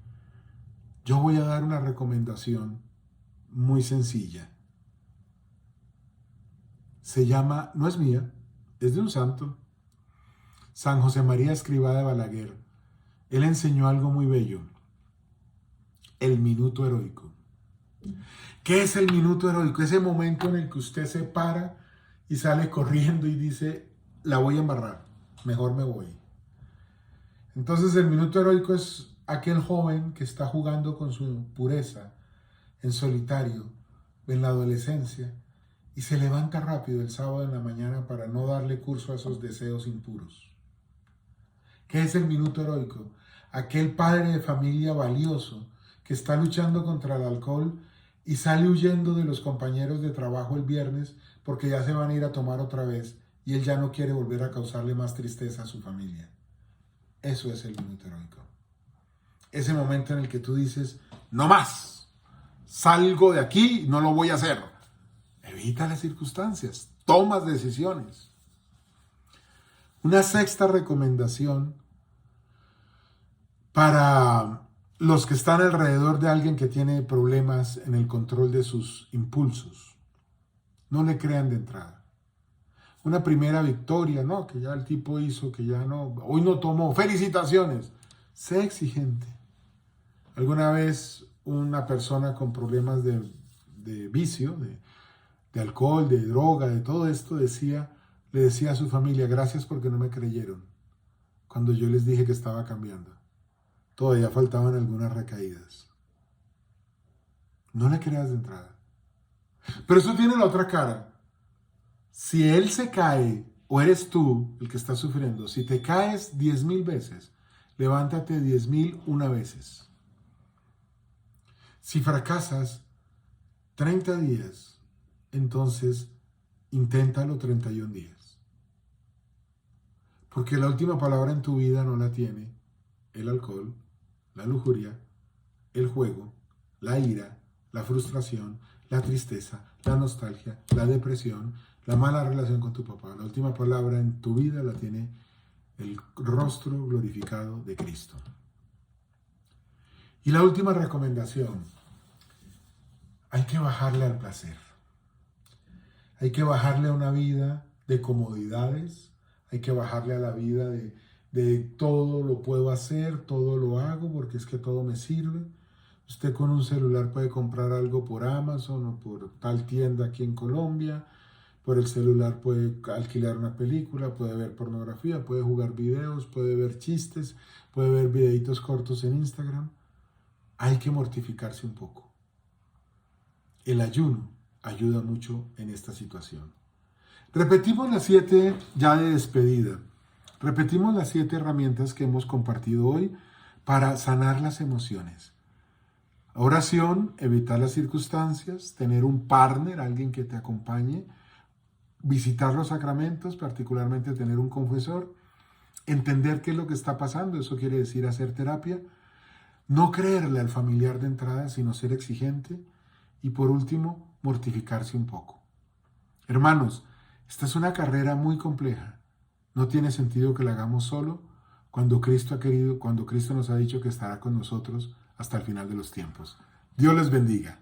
Yo voy a dar una recomendación muy sencilla. Se llama, no es mía, es de un santo, San José María Escrivá de Balaguer. Él enseñó algo muy bello, el minuto heroico. ¿Qué es el minuto heroico? Ese momento en el que usted se para y sale corriendo y dice, la voy a embarrar, mejor me voy. Entonces el minuto heroico es aquel joven que está jugando con su pureza en solitario, en la adolescencia, y se levanta rápido el sábado en la mañana para no darle curso a esos deseos impuros. ¿Qué es el minuto heroico? Aquel padre de familia valioso que está luchando contra el alcohol y sale huyendo de los compañeros de trabajo el viernes porque ya se van a ir a tomar otra vez y él ya no quiere volver a causarle más tristeza a su familia. Eso es el minuto heroico. Ese momento en el que tú dices, no más, salgo de aquí, no lo voy a hacer. Evita las circunstancias, tomas decisiones. Una sexta recomendación para los que están alrededor de alguien que tiene problemas en el control de sus impulsos. No le crean de entrada. Una primera victoria, ¿no? Que ya el tipo hizo, que ya no, hoy no tomó, felicitaciones. Sé exigente. Alguna vez una persona con problemas de vicio, de alcohol, de droga, de todo esto, le decía a su familia, gracias porque no me creyeron cuando yo les dije que estaba cambiando. Todavía faltaban algunas recaídas. No le creas de entrada. Pero eso tiene la otra cara. Si él se cae, o eres tú el que está sufriendo, si te caes 10,000 veces, levántate 10,001 veces. Si fracasas 30 días, entonces inténtalo 31 días. Porque la última palabra en tu vida no la tiene el alcohol, la lujuria, el juego, la ira, la frustración, la tristeza, la nostalgia, la depresión, la mala relación con tu papá. La última palabra en tu vida la tiene el rostro glorificado de Cristo. Y la última recomendación, hay que bajarle al placer. Hay que bajarle a una vida de comodidades, hay que bajarle a la vida de todo lo puedo hacer, todo lo hago porque es que todo me sirve. Usted con un celular puede comprar algo por Amazon o por tal tienda aquí en Colombia. Por el celular puede alquilar una película, puede ver pornografía, puede jugar videos, puede ver chistes, puede ver videitos cortos en Instagram. Hay que mortificarse un poco. El ayuno ayuda mucho en esta situación. Repetimos las 7 ya de despedida. Repetimos las 7 herramientas que hemos compartido hoy para sanar las emociones. Oración, evitar las circunstancias, tener un partner, alguien que te acompañe, visitar los sacramentos, particularmente tener un confesor, entender qué es lo que está pasando, eso quiere decir hacer terapia, no creerle al familiar de entrada, sino ser exigente, y por último, mortificarse un poco. Hermanos, esta es una carrera muy compleja. No tiene sentido que la hagamos solo cuando Cristo nos ha dicho que estará con nosotros hasta el final de los tiempos. Dios les bendiga.